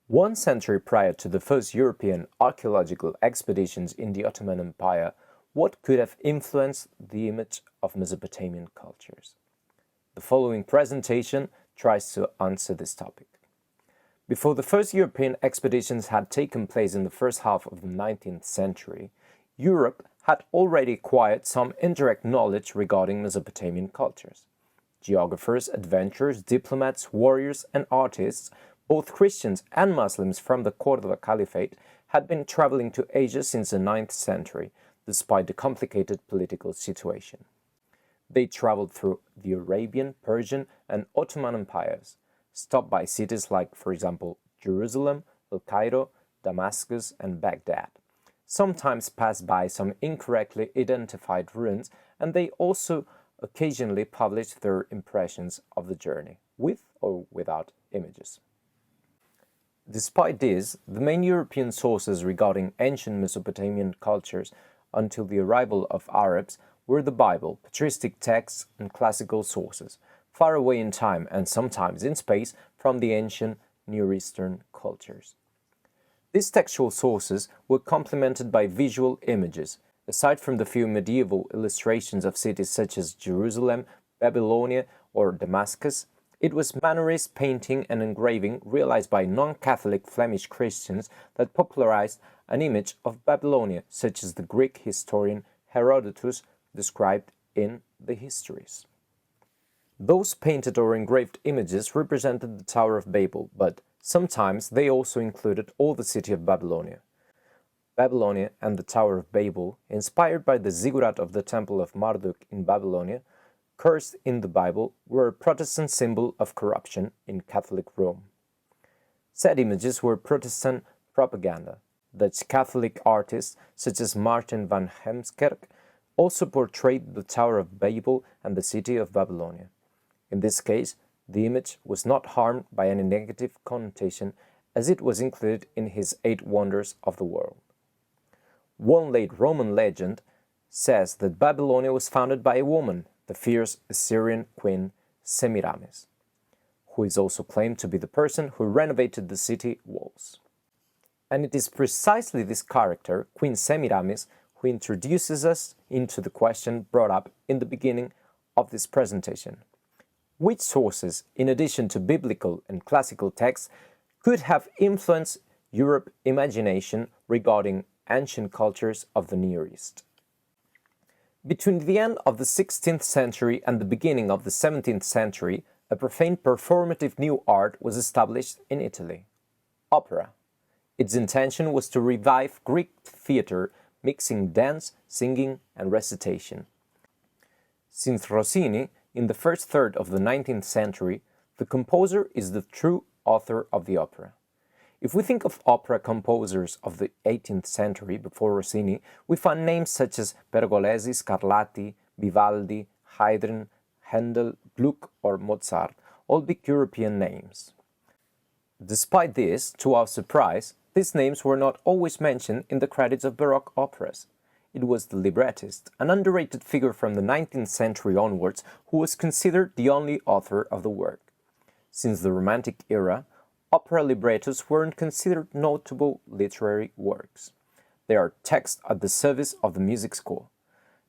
One century prior to the first European archaeological expeditions in the Ottoman Empire, what could have influenced the image of Mesopotamian cultures? The following presentation tries to answer this topic. Before the first European expeditions had taken place in the first half of the 19th century, Europe had already acquired some indirect knowledge regarding Mesopotamian cultures. Geographers, adventurers, diplomats, warriors, and artists, both Christians and Muslims from the Cordova Caliphate, had been traveling to Asia since the 9th century, despite the complicated political situation. They traveled through the Arabian, Persian, and Ottoman empires, stopped by cities like, for example, Jerusalem, El Cairo, Damascus, and Baghdad. Sometimes passed by some incorrectly identified ruins, and they also occasionally published their impressions of the journey, with or without images. Despite this, the main European sources regarding ancient Mesopotamian cultures until the arrival of Arabs were the Bible, patristic texts, and classical sources, far away in time and sometimes in space from the ancient Near Eastern cultures. These textual sources were complemented by visual images. Aside from the few medieval illustrations of cities such as Jerusalem, Babylonia, or Damascus, it was Mannerist painting and engraving realized by non-Catholic Flemish Christians that popularized an image of Babylonia, such as the Greek historian Herodotus described in the Histories. Those painted or engraved images represented the Tower of Babel, but sometimes they also included all the city of Babylonia. Babylonia and the Tower of Babel, inspired by the ziggurat of the Temple of Marduk in Babylonia, cursed in the Bible, were a Protestant symbol of corruption in Catholic Rome. Said images were Protestant propaganda. Dutch Catholic artists such as Martin van Heemskerk also portrayed the Tower of Babel and the city of Babylonia. In this case, the image was not harmed by any negative connotation, as it was included in his 8 Wonders of the World. One late Roman legend says that Babylonia was founded by a woman, the fierce Assyrian queen Semiramis, who is also claimed to be the person who renovated the city walls. And it is precisely this character, Queen Semiramis, who introduces us into the question brought up in the beginning of this presentation. Which sources, in addition to biblical and classical texts, could have influenced Europe's imagination regarding ancient cultures of the Near East? Between the end of the 16th century and the beginning of the 17th century, a profane performative new art was established in Italy: opera. Its intention was to revive Greek theatre, mixing dance, singing, and recitation. Since Rossini, in the first third of the 19th century, the composer is the true author of the opera. If we think of opera composers of the 18th century before Rossini, we find names such as Pergolesi, Scarlatti, Vivaldi, Haydn, Handel, Gluck, or Mozart, all big European names. Despite this, to our surprise, these names were not always mentioned in the credits of Baroque operas. It was the librettist, an underrated figure from the 19th century onwards, who was considered the only author of the work. Since the Romantic era, opera librettos weren't considered notable literary works. They are texts at the service of the music score.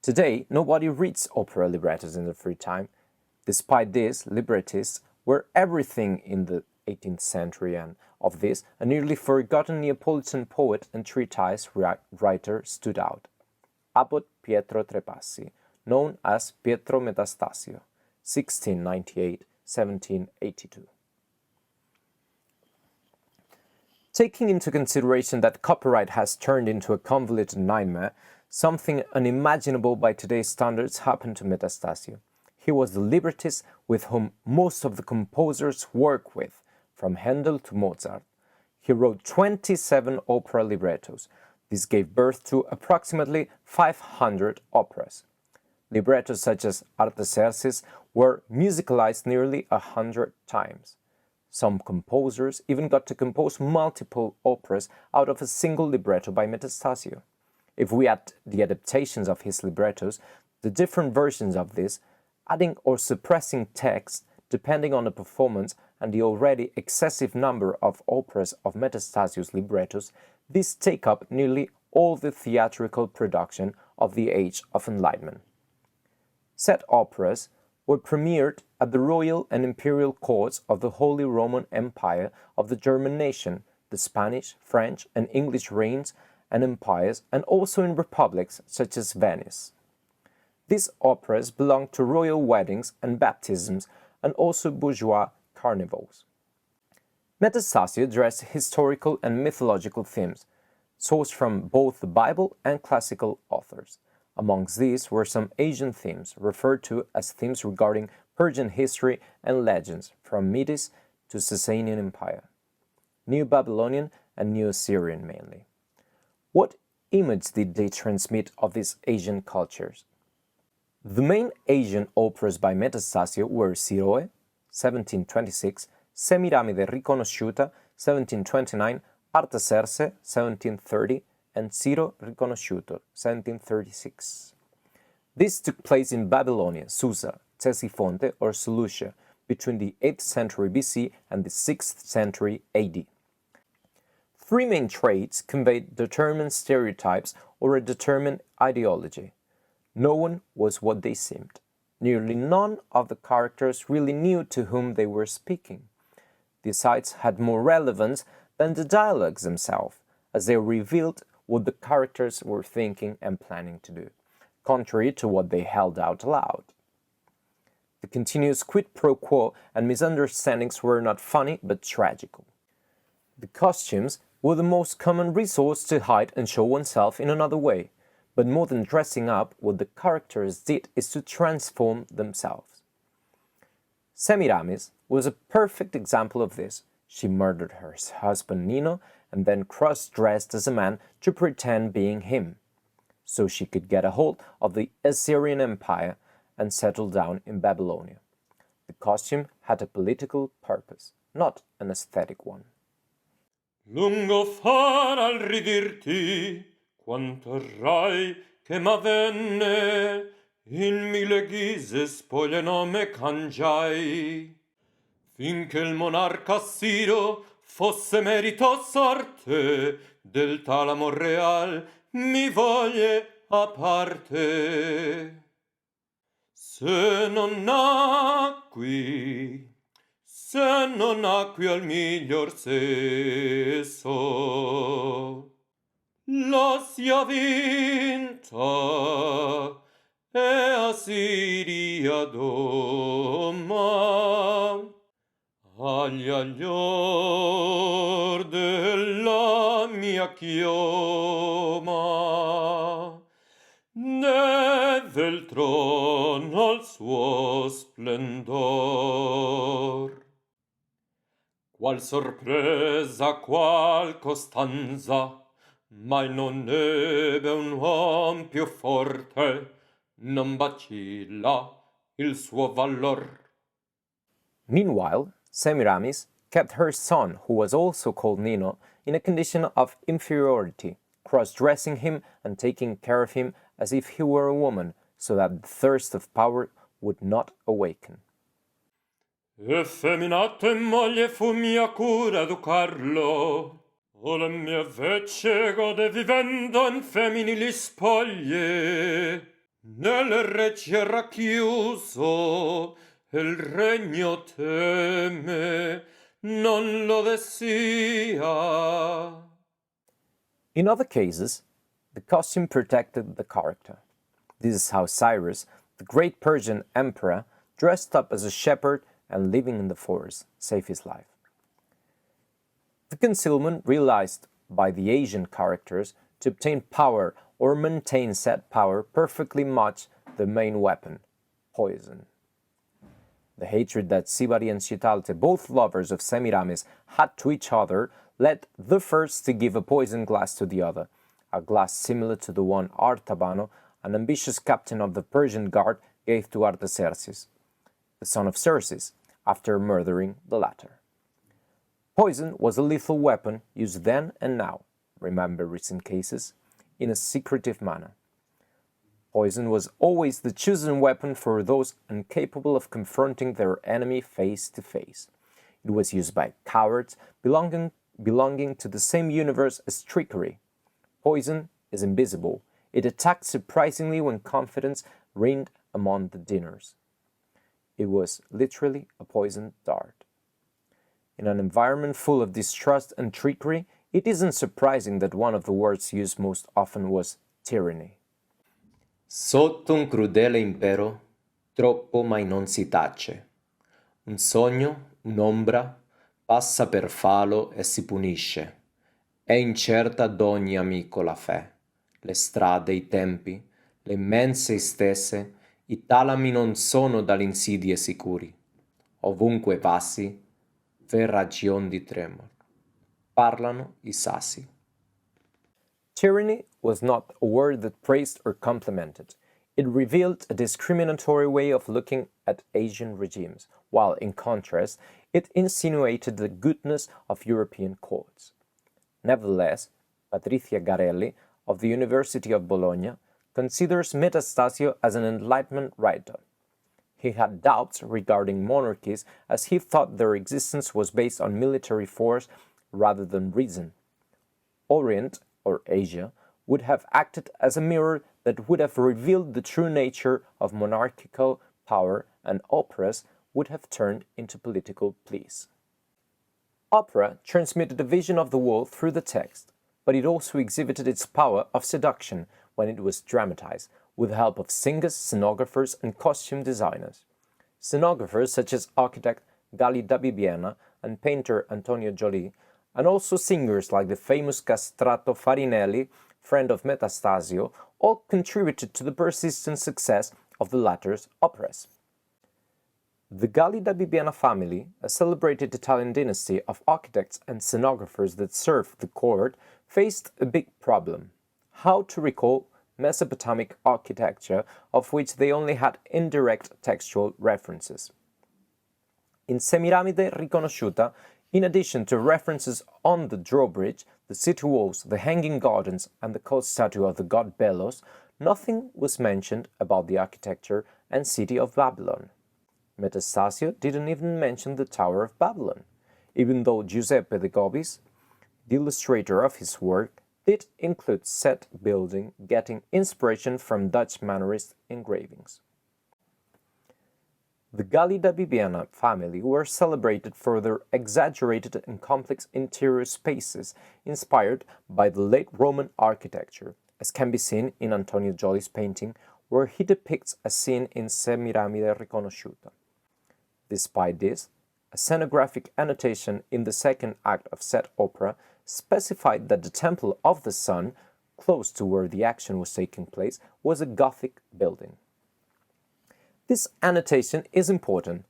Today, nobody reads opera librettos in their free time. Despite this, librettists were everything in the 18th century, and of this, a nearly forgotten Neapolitan poet and treatise writer stood out: Abbot Pietro Trepassi, known as Pietro Metastasio, 1698–1782. Taking into consideration that copyright has turned into a convoluted nightmare, something unimaginable by today's standards happened to Metastasio. He was the librettist with whom most of the composers work with, from Handel to Mozart. He wrote 27 opera librettos. This gave birth to approximately 500 operas. Librettos such as Artaxerxes were musicalized nearly 100 times. Some composers even got to compose multiple operas out of a single libretto by Metastasio. If we add the adaptations of his librettos, the different versions of this, adding or suppressing text depending on the performance, and the already excessive number of operas of Metastasio's librettos, these take up nearly all the theatrical production of the Age of Enlightenment. Said operas were premiered at the royal and imperial courts of the Holy Roman Empire of the German nation, the Spanish, French, and English reigns and empires, and also in republics such as Venice. These operas belonged to royal weddings and baptisms, and also bourgeois carnivals. Metastasio addressed historical and mythological themes, sourced from both the Bible and classical authors. Amongst these were some Asian themes, referred to as themes regarding Persian history and legends, from Medes to Sasanian Empire, Neo-Babylonian and Neo-Assyrian mainly. What image did they transmit of these Asian cultures? The main Asian operas by Metastasio were Siroe, 1726, Semiramide Riconosciuta, 1729, Artaserse, 1730, and Ciro Riconosciuto, 1736. This took place in Babylonia, Susa, Ctesiphonte or Seleucia, between the 8th century BC and the 6th century AD. Three main traits conveyed determined stereotypes or a determined ideology. No one was what they seemed. Nearly none of the characters really knew to whom they were speaking. The sites had more relevance than the dialogues themselves, as they revealed what the characters were thinking and planning to do, contrary to what they held out loud. The continuous quid pro quo and misunderstandings were not funny but tragical. The costumes were the most common resource to hide and show oneself in another way, but more than dressing up, what the characters did is to transform themselves. Semiramis was a perfect example of this. She murdered her husband Nino and then cross-dressed as a man to pretend being him, so she could get a hold of the Assyrian Empire and settle down in Babylonia. The costume had a political purpose, not an aesthetic one. Lungo far al ridirti quanto rai che m'avvenne, in mille ghise spoglie nome cangiai, finché il monarca Siro fosse merito sorte del tal amor real mi voglie a parte. Se non nacqui al miglior sesso, la sia vinta e a Siria doma, agli aglior della mia chioma, né del trono al suo splendor. Qual sorpresa, qual costanza, mai non ebbe un uom più forte, non vacilla il suo valor. Meanwhile, Semiramis kept her son, who was also called Nino, in a condition of inferiority, cross-dressing him and taking care of him as if he were a woman, so that the thirst of power would not awaken. Effeminato e moglie fu mia cura educarlo, o la mia vece gode vivendo in femminili spoglie, nel regge racchiuso, il regno teme, non lo desia. In other cases, the costume protected the character. This is how Cyrus, the great Persian emperor, dressed up as a shepherd and living in the forest, saved his life. The concealment realized by the Asian characters to obtain power or maintain said power perfectly matched the main weapon, poison. The hatred that Sibari and Citalte, both lovers of Semiramis, had to each other led the first to give a poison glass to the other, a glass similar to the one Artabano, an ambitious captain of the Persian guard, gave to Artaxerxes, the son of Xerxes, after murdering the latter. Poison was a lethal weapon used then and now, remember recent cases, in a secretive manner. Poison was always the chosen weapon for those incapable of confronting their enemy face to face. It was used by cowards belonging to the same universe as trickery. Poison is invisible. It attacked surprisingly when confidence reigned among the dinners. It was literally a poisoned dart. In an environment full of distrust and trickery, it isn't surprising that one of the words used most often was tyranny. Sotto un crudele impero, troppo mai non si tace. Un sogno, un'ombra, passa per falo e si punisce. È incerta d'ogni amico la fe. Le strade, i tempi, le immense stesse, i talami non sono dalle insidie sicuri. Ovunque passi, ve ragion di tremor. Parlano i sassi. Tyranny was not a word that praised or complimented. It revealed a discriminatory way of looking at Asian regimes, while in contrast, it insinuated the goodness of European courts. Nevertheless, Patrizia Garelli, of the University of Bologna, considers Metastasio as an Enlightenment writer. He had doubts regarding monarchies as he thought their existence was based on military force rather than reason. Orient, or Asia, would have acted as a mirror that would have revealed the true nature of monarchical power, and operas would have turned into political pleas. Opera transmitted a vision of the world through the text, but it also exhibited its power of seduction when it was dramatized, with the help of singers, scenographers, and costume designers. Scenographers such as architect Galli da Bibbiena and painter Antonio Joly, and also singers like the famous castrato Farinelli, friend of Metastasio, all contributed to the persistent success of the latter's operas. The Galli da Bibbiena family, a celebrated Italian dynasty of architects and scenographers that served the court, faced a big problem: how to recall Mesopotamic architecture, of which they only had indirect textual references. In Semiramide Riconosciuta, in addition to references on the drawbridge, the city walls, the hanging gardens, and the cold statue of the god Belos, nothing was mentioned about the architecture and city of Babylon. Metastasio didn't even mention the Tower of Babylon, even though Giuseppe de Gobis, the illustrator of his work, did include said building getting inspiration from Dutch Mannerist engravings. The Galli da Bibbiena family were celebrated for their exaggerated and complex interior spaces inspired by the late Roman architecture, as can be seen in Antonio Joly's painting, where he depicts a scene in Semiramide Riconosciuta. Despite this, a scenographic annotation in the second act of said opera specified that the Temple of the Sun, close to where the action was taking place, was a Gothic building. This annotation is important.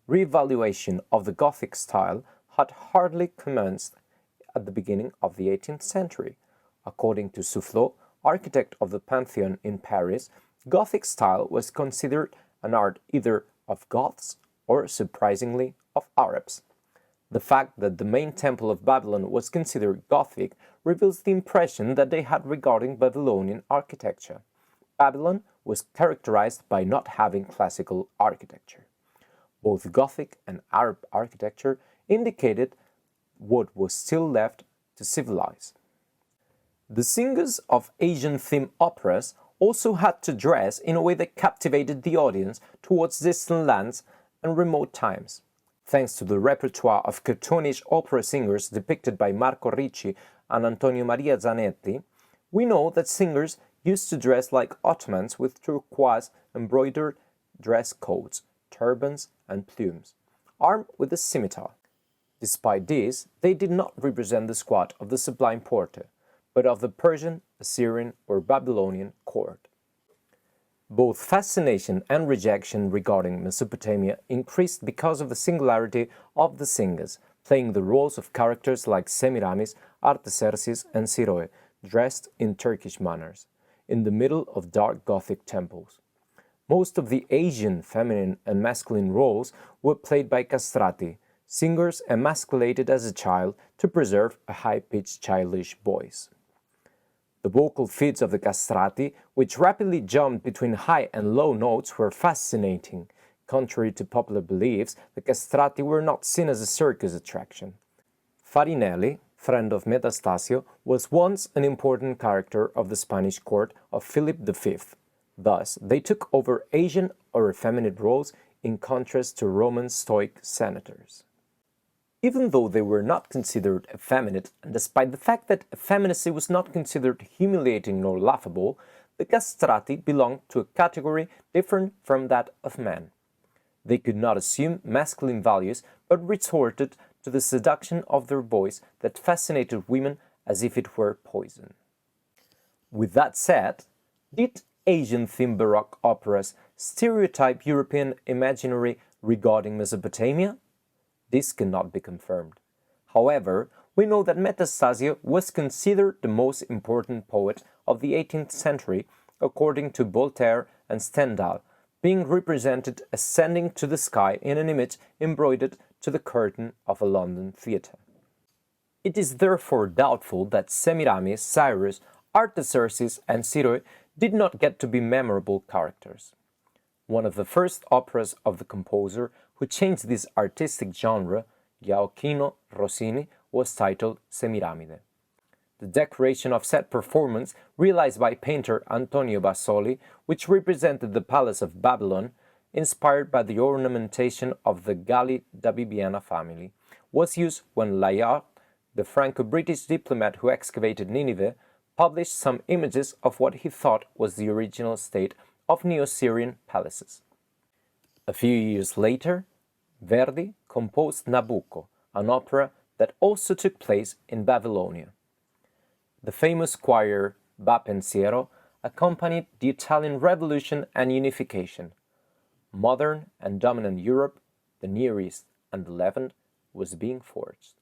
Reevaluation of the Gothic style had hardly commenced at the beginning of the 18th century. According to Soufflot, architect of the Pantheon in Paris, Gothic style was considered an art either of Goths or, surprisingly, of Arabs. The fact that the main temple of Babylon was considered Gothic reveals the impression that they had regarding Babylonian architecture. Babylon was characterized by not having classical architecture. Both Gothic and Arab architecture indicated what was still left to civilize. The singers of Asian-themed operas also had to dress in a way that captivated the audience towards distant lands and remote times. Thanks to the repertoire of cartoonish opera singers depicted by Marco Ricci and Antonio Maria Zanetti, we know that singers used to dress like Ottomans with turquoise embroidered dress coats, turbans, and plumes, armed with a scimitar. Despite this, they did not represent the squad of the Sublime Porte, but of the Persian, Assyrian, or Babylonian court. Both fascination and rejection regarding Mesopotamia increased because of the singularity of the singers, playing the roles of characters like Semiramis, Artaxerxes, and Siroe, dressed in Turkish manners, in the middle of dark Gothic temples. Most of the Asian feminine and masculine roles were played by castrati, singers emasculated as a child to preserve a high-pitched childish voice. The vocal feeds of the castrati, which rapidly jumped between high and low notes, were fascinating, Contrary to popular beliefs, the castrati were not seen as a circus attraction. Farinelli, friend of Metastasio, was once an important character of the Spanish court of Philip V. Thus, they took over Asian or effeminate roles in contrast to Roman Stoic senators. Even though they were not considered effeminate, and despite the fact that effeminacy was not considered humiliating nor laughable, the castrati belonged to a category different from that of men. They could not assume masculine values, but resorted to the seduction of their voice that fascinated women as if it were poison. With that said, did Asian-themed Baroque operas stereotype European imaginary regarding Mesopotamia? This cannot be confirmed. However, we know that Metastasio was considered the most important poet of the 18th century, according to Voltaire and Stendhal, being represented ascending to the sky in an image embroidered to the curtain of a London theatre. It is therefore doubtful that Semiramis, Cyrus, Artaxerxes, and Cyrus did not get to be memorable characters. One of the first operas of the composer who changed this artistic genre, Gioacchino Rossini, was titled Semiramide. The decoration of set performance, realized by painter Antonio Basoli, which represented the Palace of Babylon, inspired by the ornamentation of the Galli da Bibbiena family, was used when Layard, the Franco-British diplomat who excavated Nineveh, published some images of what he thought was the original state of Neo-Syrian palaces. A few years later, Verdi composed Nabucco, an opera that also took place in Babylonia. The famous choir Pensiero accompanied the Italian Revolution and unification. Modern and dominant Europe, the Near East and the Levant, was being forged.